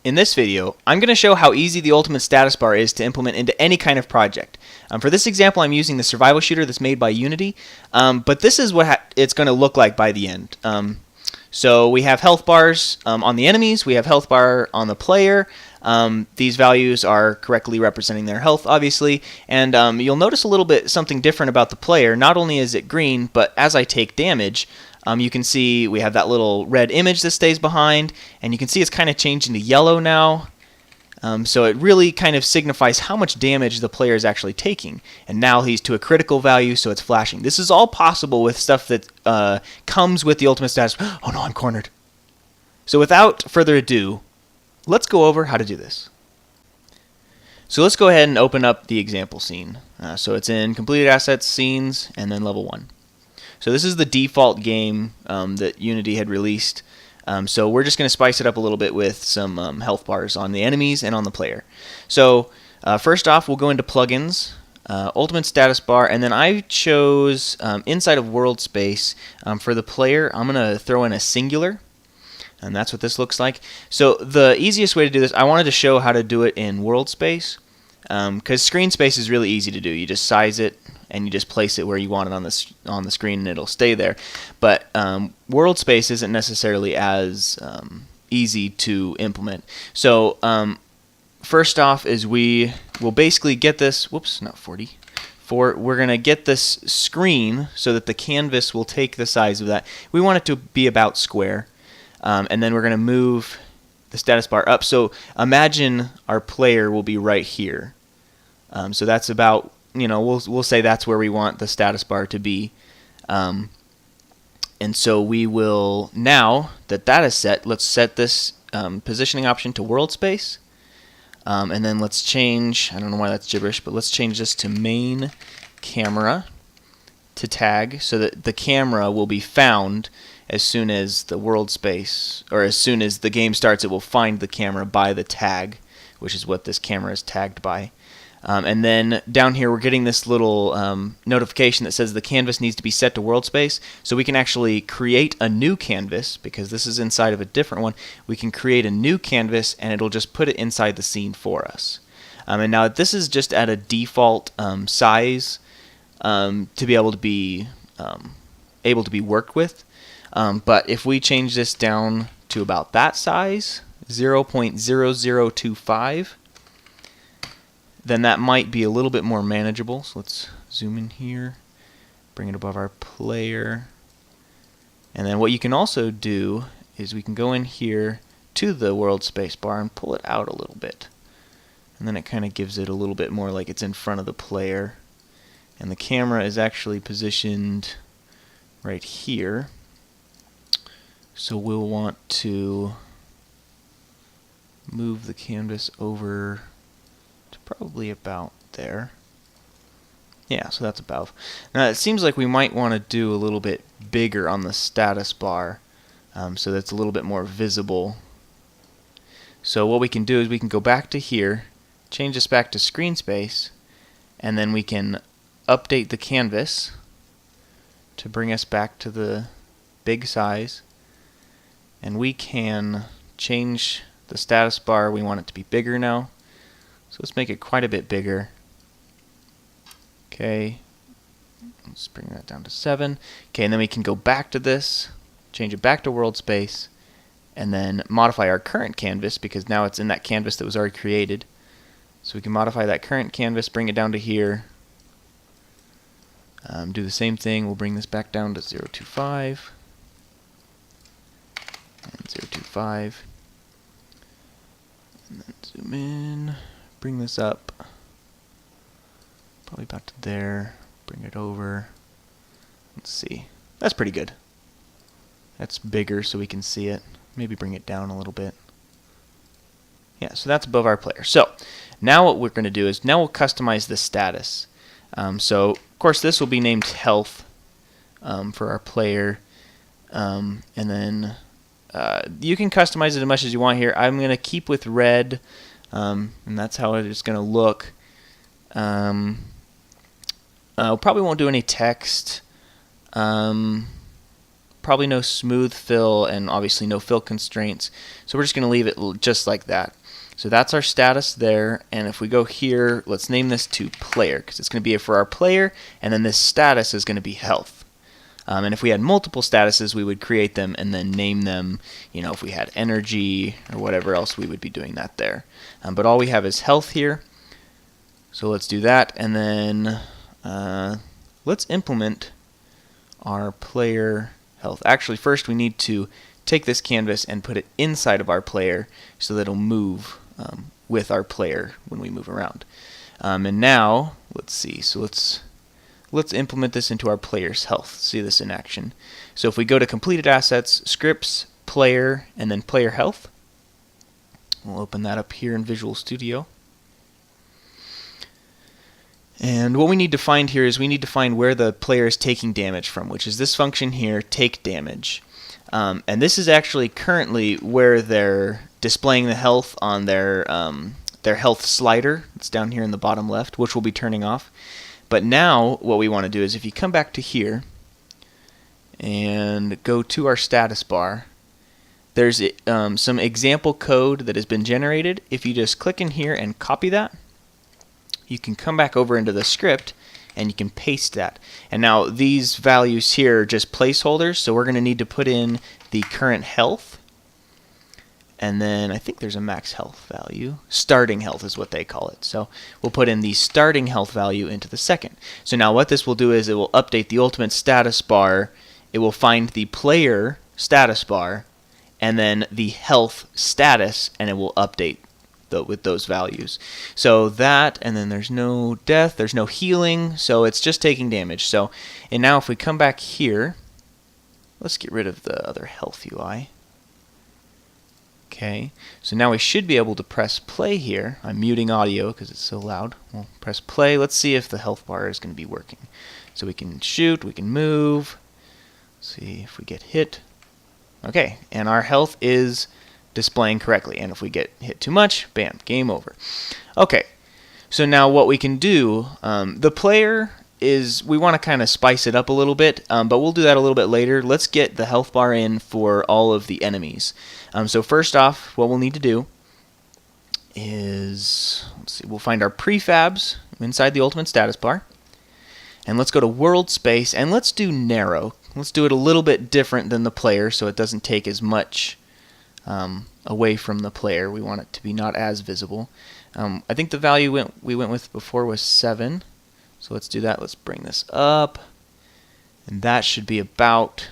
In this video, I'm going to show how easy the ultimate status bar is to implement into any kind of project. For this example, I'm using the survival shooter that's made by Unity, but this is what it's going to look like by the end. So we have health bars on the enemies, we have health bar on the player. These values are correctly representing their health, obviously, and you'll notice a little bit something different about the player. Not only is it green, but as I take damage, you can see we have that little red image that stays behind, and you can see it's kind of changing to yellow now. So it really kind of signifies how much damage the player is actually taking. And now he's to a critical value, so it's flashing. This is all possible with stuff that comes with the ultimate status. Oh no, I'm cornered. So without further ado, let's go over how to do this. So let's go ahead and open up the example scene. So it's in completed assets, scenes, and then level 1. So this is the default game that Unity had released. So we're just going to spice it up a little bit with some health bars on the enemies and on the player. So first off, we'll go into plugins, ultimate status bar, and then I chose inside of world space for the player. I'm going to throw in a singular, and that's what this looks like. So the easiest way to do this, I wanted to show how to do it in world space, because screen space is really easy to do. You just size it and you just place it where you want it on the screen, and it'll stay there. But world space isn't necessarily as easy to implement. So first off is we will basically get this, whoops, not 40. We're going to get this screen so that the canvas will take the size of that. We want it to be about square. And then we're going to move the status bar up. So imagine our player will be right here. So that's about, we'll say that's where we want the status bar to be. And so we will, now that is set, let's set this positioning option to world space. And then let's change, I don't know why that's gibberish, but let's change this to main camera to tag, so that the camera will be found as soon as the world space, or as soon as the game starts, it will find the camera by the tag, which is what this camera is tagged by. And then down here we're getting this little notification that says the canvas needs to be set to world space, so we can actually create a new canvas, because this is inside of a different one. We can create a new canvas and it'll just put it inside the scene for us. And now this is just at a default size to be able to be worked with. But if we change this down to about that size, 0.0025, then that might be a little bit more manageable. So let's zoom in here, bring it above our player. And then what you can also do is we can go in here to the world space bar and pull it out a little bit. And then it kind of gives it a little bit more like it's in front of the player. And the camera is actually positioned right here. So we'll want to move the canvas over to probably about there. Yeah, so that's above. Now it seems like we might want to do a little bit bigger on the status bar, so that's a little bit more visible. So what we can do is we can go back to here, change this back to screen space, and then we can update the canvas to bring us back to the big size. And we can change the status bar. We want it to be bigger now. So let's make it quite a bit bigger. Okay, let's bring that down to 7. Okay, and then we can go back to this, change it back to world space, and then modify our current canvas, because now it's in that canvas that was already created. So we can modify that current canvas, bring it down to here. Do the same thing. We'll bring this back down to 0.25. And 0.25, and then zoom in, bring this up, probably about to there, bring it over. Let's see, that's pretty good. That's bigger so we can see it. Maybe bring it down a little bit. Yeah, so that's above our player. So now what we're going to do is now we'll customize the status. So of course this will be named health for our player, and then you can customize it as much as you want here. I'm going to keep with red, and that's how it's going to look. Probably won't do any text. Probably probably no smooth fill, and obviously no fill constraints. So we're just going to leave it just like that. So that's our status there, and if we go here, let's name this to player, because it's going to be for our player, and then this status is going to be health. And if we had multiple statuses, we would create them and then name them, you know, if we had energy or whatever else, we would be doing that there. But all we have is health here. So let's do that, and then let's implement our player health. Actually, first we need to take this canvas and put it inside of our player so that it'll move with our player when we move around. And now, let's see, so let's implement this into our player's health. See this in action. So if we go to completed assets, scripts, player, and then player health, we'll open that up here in Visual Studio. And what we need to find here is we need to find where the player is taking damage from, which is this function here, take damage. And this is actually currently where they're displaying the health on their health slider. It's down here in the bottom left, which we'll be turning off. But now what we want to do is if you come back to here and go to our status bar, there's some example code that has been generated. If you just click in here and copy that, you can come back over into the script and you can paste that. And now these values here are just placeholders, so we're going to need to put in the current health, and then I think there's a max health value. Starting health is what they call it. So we'll put in the starting health value into the second. So now what this will do is it will update the ultimate status bar. It will find the player status bar and then the health status, and it will update with those values. So that, and then there's no death, there's no healing, so it's just taking damage. So, and now if we come back here, let's get rid of the other health UI. Okay, so now we should be able to press play here. I'm muting audio because it's so loud. We'll press play. Let's see if the health bar is going to be working. So we can shoot, we can move. Let's see if we get hit. Okay, and our health is displaying correctly, and if we get hit too much, bam, game over. Okay, so now what we can do, the player is, we want to kind of spice it up a little bit, but we'll do that a little bit later. Let's get the health bar in for all of the enemies. So first off, what we'll need to do is, let's see, we'll find our prefabs inside the ultimate status bar, and let's go to world space, and let's do narrow. Let's do it a little bit different than the player so it doesn't take as much away from the player. We want it to be not as visible. I think the value we went with before was 7. So let's do that. Let's bring this up. And that should be about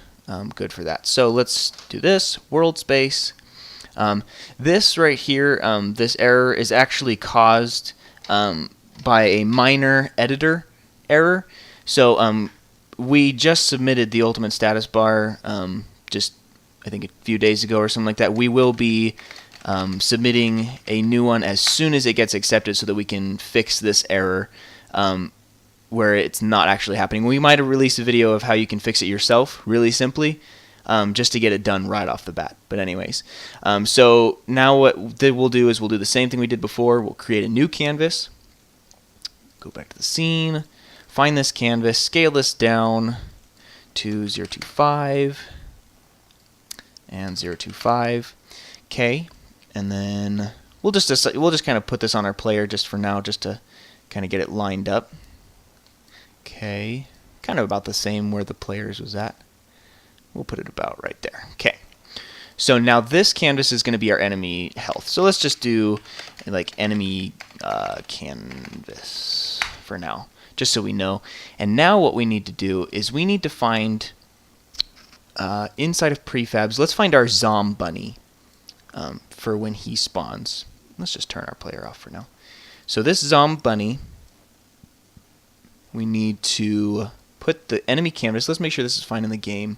good for that. So let's do this. World space. This right here, this error is actually caused by a minor editor error. So we just submitted the ultimate status bar just I think a few days ago or something like that. We will be submitting a new one as soon as it gets accepted so that we can fix this error where it's not actually happening. We might have released a video of how you can fix it yourself really simply just to get it done right off the bat. But anyways, so now what we'll do is we'll do the same thing we did before. We'll create a new canvas, go back to the scene, find this canvas, scale this down to 0.25 and 0.25. Okay, and then we'll just kind of put this on our player just for now, just to kind of get it lined up. Okay, kind of about the same where the players was at. We'll put it about right there. Okay, so now this canvas is going to be our enemy health. So let's just do like enemy canvas for now, just so we know. And now what we need to do is we need to find inside of prefabs, let's find our Zom Bunny for when he spawns. Let's just turn our player off for now. So this Zom Bunny, we need to put the enemy canvas. Let's make sure this is fine in the game.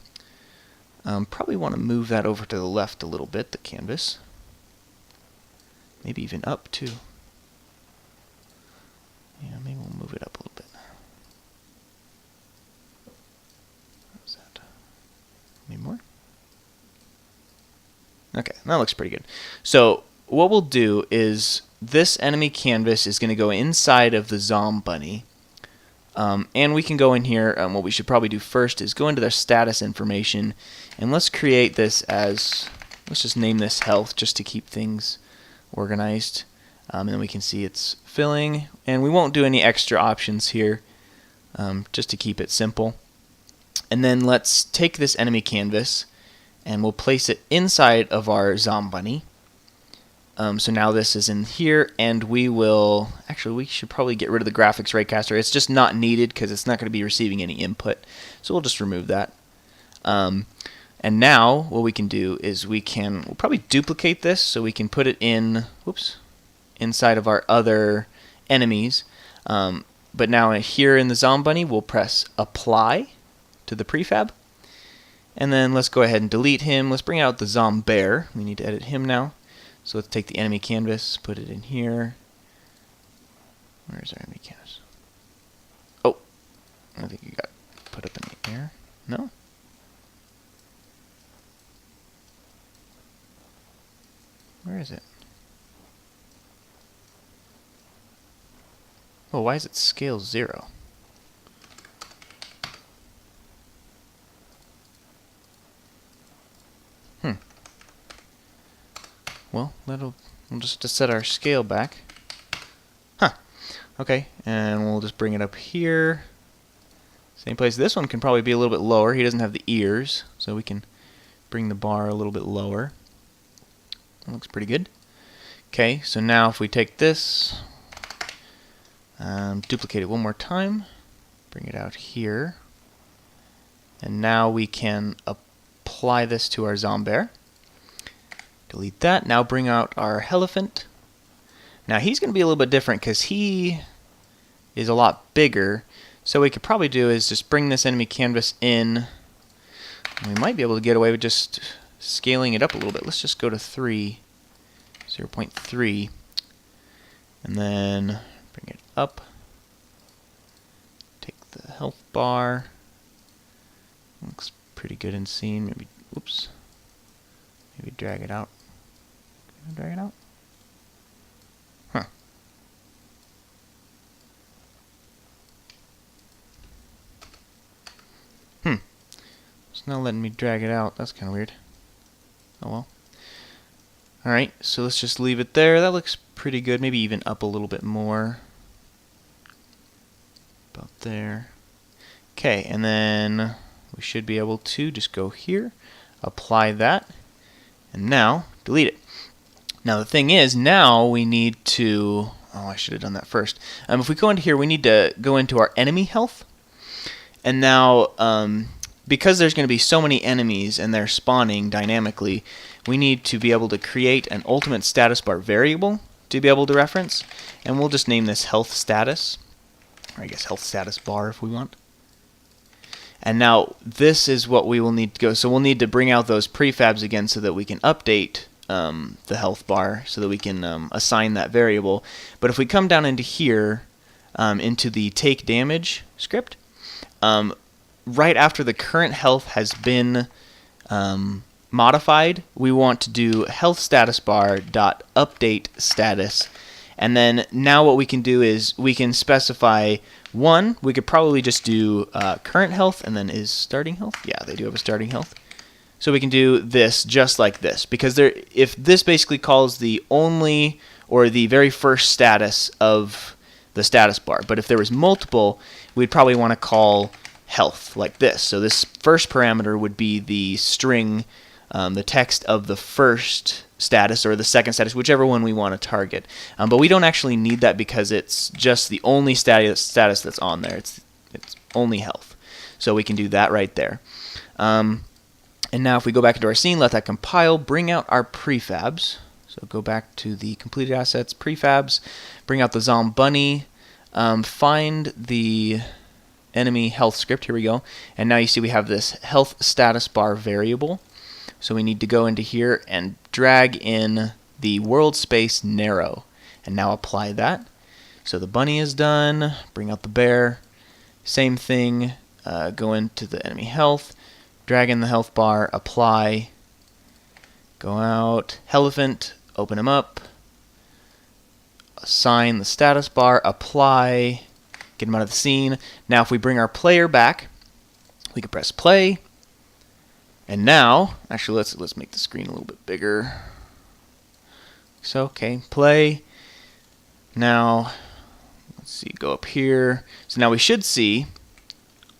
Probably want to move that over to the left a little bit, the canvas. Maybe even up too. Yeah, maybe we'll move it up a little bit. How's that? Any more? Okay, that looks pretty good. So what we'll do is this enemy canvas is going to go inside of the Zom Bunny. And we can go in here, what we should probably do first is go into their status information, and let's create this as, let's just name this health just to keep things organized. And then we can see it's filling, and we won't do any extra options here, just to keep it simple. And then let's take this enemy canvas, and we'll place it inside of our Zombunny. So now this is in here, and we will, actually we should probably get rid of the graphics raycaster. It's just not needed because it's not going to be receiving any input. So we'll just remove that. And now what we can do is we'll probably duplicate this so we can put it in, inside of our other enemies. But now here in the Zombunny, we'll press apply to the prefab. And then let's go ahead and delete him. Let's bring out the Zombear. We need to edit him now. So let's take the enemy canvas, put it in here. Where's our enemy canvas? Oh, I think you got put up in the air. No? Where is it? Oh, why is it scale 0? Well, we'll just set our scale back. Okay, and we'll just bring it up here. Same place. This one can probably be a little bit lower. He doesn't have the ears, so we can bring the bar a little bit lower. That looks pretty good. Okay, so now if we take this, duplicate it one more time, bring it out here, and now we can apply this to our Zombear. Delete that. Now bring out our Elephant. Now he's going to be a little bit different because he is a lot bigger. So what we could probably do is just bring this enemy canvas in. We might be able to get away with just scaling it up a little bit. Let's just go to 0.3. And then bring it up. Take the health bar. Looks pretty good in scene. Maybe, maybe drag it out. Can I drag it out? Huh. It's not letting me drag it out. That's kind of weird. Oh well. Alright, so let's just leave it there. That looks pretty good. Maybe even up a little bit more. About there. Okay, and then we should be able to just go here, apply that, and now delete it. Now the thing is, now we need to, I should have done that first. If we go into here, we need to go into our enemy health. And now, because there's going to be so many enemies and they're spawning dynamically, we need to be able to create an ultimate status bar variable to be able to reference. And we'll just name this health status, or I guess health status bar if we want. And now this is what we will need to go. So we'll need to bring out those prefabs again so that we can update the health bar so that we can assign that variable. But if we come down into here, into the take damage script, right after the current health has been modified, we want to do health status bar dot update status. And then now what we can do is we can specify one. We could probably just do current health, and then is starting health. Yeah, they do have a starting health. So we can do this just like this, because if this basically calls the only or the very first status of the status bar, but if there was multiple, we'd probably want to call health like this. So this first parameter would be the string, the text of the first status or the second status, whichever one we want to target. But we don't actually need that because it's just the only status that's on there. It's only health. So we can do that right there. And now if we go back into our scene, let that compile, bring out our prefabs. So go back to the completed assets, prefabs, bring out the Zombunny, find the enemy health script. Here we go. And now you see we have this health status bar variable. So we need to go into here and drag in the world space narrow and now apply that. So the bunny is done. Bring out the bear. Same thing. Go into the enemy health. Drag in the health bar. Apply. Go out. Elephant. Open him up. Assign the status bar. Apply. get him out of the scene. Now if we bring our player back, we can press play. And now, actually let's make the screen a little bit bigger. So, okay, play. Now, let's see, go up here. So now we should see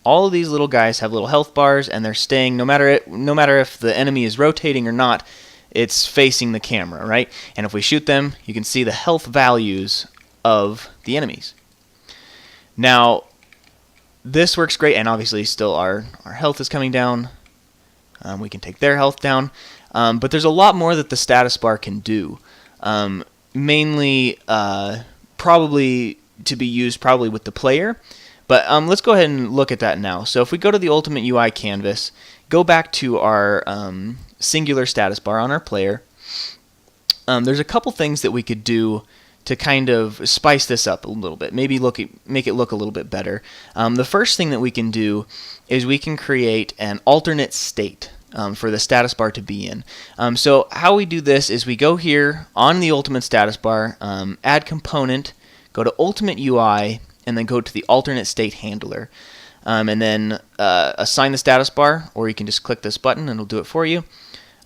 all of these little guys have little health bars, and they're staying, no matter if the enemy is rotating or not, it's facing the camera, right? And if we shoot them, you can see the health values of the enemies. Now, this works great, and obviously still our health is coming down. We can take their health down, but there's a lot more that the status bar can do. Mainly, probably to be used with the player. But let's go ahead and look at that now. So if we go to the Ultimate UI canvas, go back to our singular status bar on our player, there's a couple things that we could do to kind of spice this up a little bit, maybe make it look a little bit better. The first thing that we can do is we can create an alternate state for the status bar to be in. So how we do this is we go here on the Ultimate status bar, add component, go to Ultimate UI, and then go to the alternate state handler. And then assign the status bar, or you can just click this button and it'll do it for you.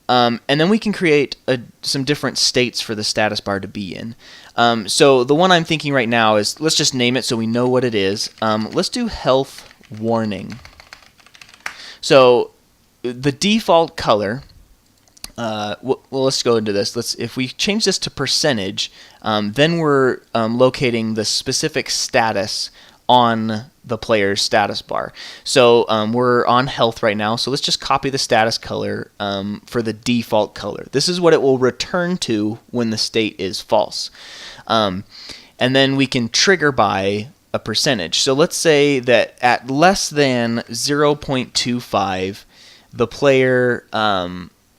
And then we can create some different states for the status bar to be in. So the one I'm thinking right now is, let's just name it so we know what it is. Let's do health warning. So the default color, well, let's go into this. If we change this to percentage, then we're locating the specific status on the player's status bar. So we're on health right now, so let's just copy the status color for the default color. This is what it will return to when the state is false. And then we can trigger by a percentage. So let's say that at less than 0.25, the player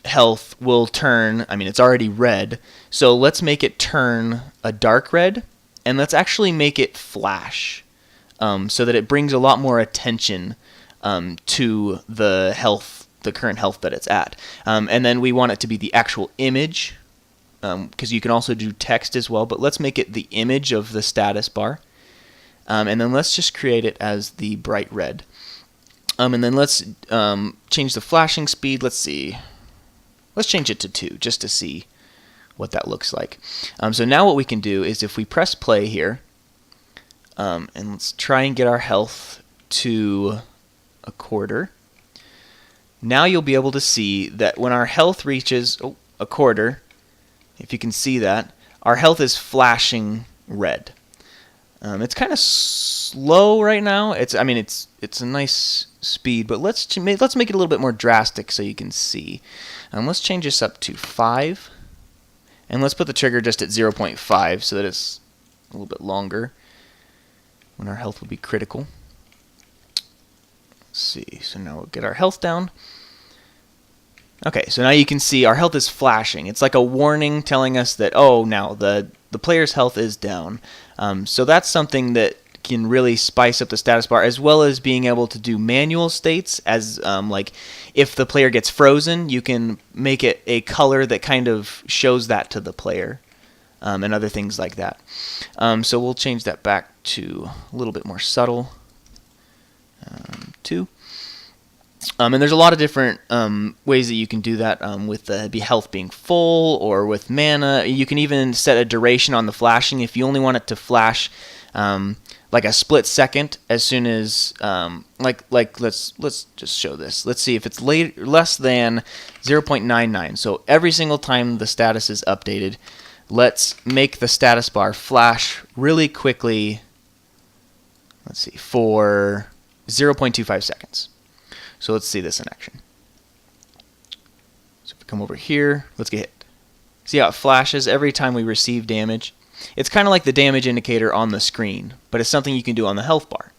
health will turn, it's already red, so let's make it turn a dark red, and let's actually make it flash, so that it brings a lot more attention to the current health that it's at. And then we want it to be the actual image, because you can also do text as well, but let's make it the image of the status bar. And then let's just create it as the bright red. And then let's change the flashing speed. Let's see. Let's change it to 2 just to see what that looks like. So now what we can do is if we press play here, and let's try and get our health to a quarter. Now you'll be able to see that when our health reaches a quarter, if you can see that, our health is flashing red. It's kind of slow right now. It's a nice speed, but let's make it a little bit more drastic so you can see. Let's change this up to 5, and let's put the trigger just at 0.5 so that it's a little bit longer when our health will be critical. Let's see. So now we'll get our health down. Okay, so now you can see our health is flashing. It's like a warning telling us that, oh, now the player's health is down. So that's something that can really spice up the status bar, as well as being able to do manual states, as like if the player gets frozen, you can make it a color that kind of shows that to the player, and other things like that. So we'll change that back to a little bit more subtle, 2. And there's a lot of different ways that you can do that with the health being full, or with mana. You can even set a duration on the flashing if you only want it to flash like a split second as soon as let's just show this. Let's see if it's less than 0.99. So every single time the status is updated, let's make the status bar flash really quickly. Let's see, for 0.25 seconds. So let's see this in action. So if we come over here, let's get hit. See how it flashes every time we receive damage? It's kind of like the damage indicator on the screen, but it's something you can do on the health bar.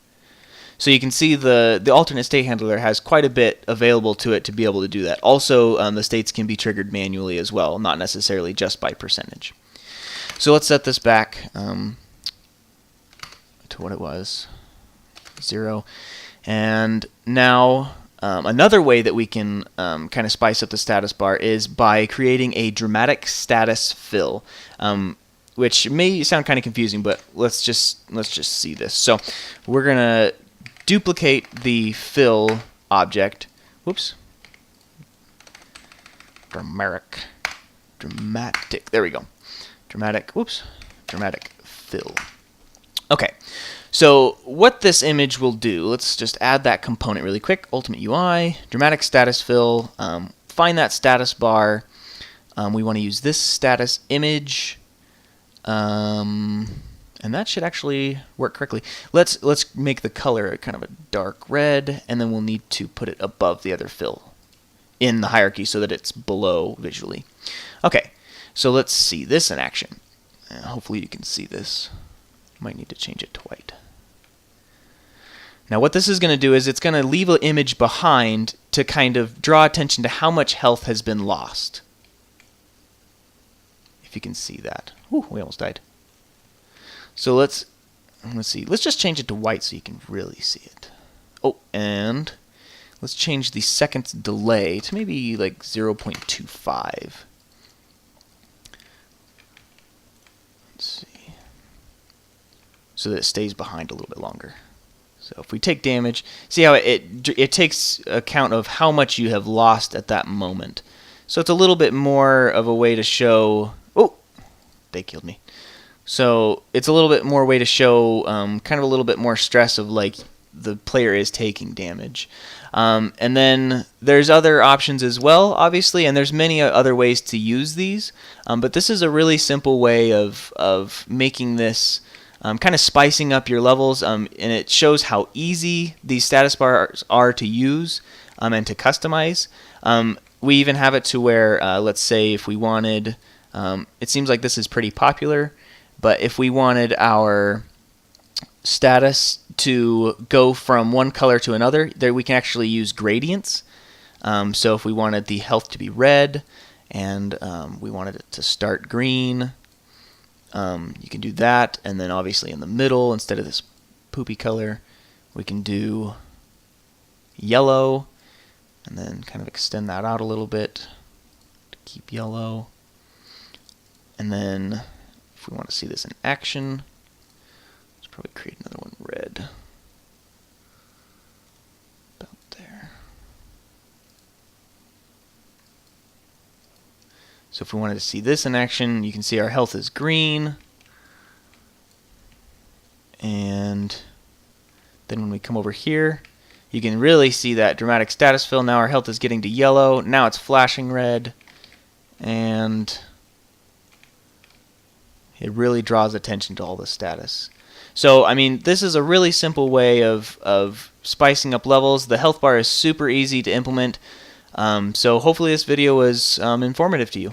So you can see the alternate state handler has quite a bit available to it to be able to do that. Also, the states can be triggered manually as well, not necessarily just by percentage. So let's set this back to what it was, 0. And now another way that we can kind of spice up the status bar is by creating a dramatic status fill. which may sound kind of confusing, but let's just see this. So we're gonna duplicate the fill object. Whoops. Dramatic. There we go. Dramatic fill. Okay. So what this image will do, let's just add that component really quick. Ultimate UI, dramatic status fill. Find that status bar. We want to use this status image. And that should actually work correctly. Let's make the color kind of a dark red, and then we'll need to put it above the other fill in the hierarchy so that it's below visually. Okay, so let's see this in action. Hopefully you can see this. Might need to change it to white. Now what this is going to do is it's going to leave an image behind to kind of draw attention to how much health has been lost. If you can see that. Ooh, we almost died. So let's see. Let's just change it to white so you can really see it. Oh, and let's change the seconds delay to maybe like 0.25. Let's see. So that it stays behind a little bit longer. So if we take damage, see how it takes account of how much you have lost at that moment. So it's a little bit more of a way to show. Oh, they killed me. So it's a little bit more way to show kind of a little bit more stress of like the player is taking damage. And then there's other options as well, obviously, and there's many other ways to use these. But this is a really simple way of making this kind of spicing up your levels, and it shows how easy these status bars are to use and to customize. We even have it to where, let's say if we wanted, it seems like this is pretty popular, but if we wanted our status to go from one color to another, there we can actually use gradients. So if we wanted the health to be red and we wanted it to start green, you can do that, and then obviously in the middle, instead of this poopy color, we can do yellow, and then kind of extend that out a little bit to keep yellow. And then if we want to see this in action, let's probably create another one red. About there. So if we wanted to see this in action, you can see our health is green. And then when we come over here, you can really see that dramatic status fill. Now our health is getting to yellow. Now it's flashing red. And it really draws attention to all the status. So, I mean, this is a really simple way of spicing up levels. The health bar is super easy to implement. So hopefully this video was informative to you.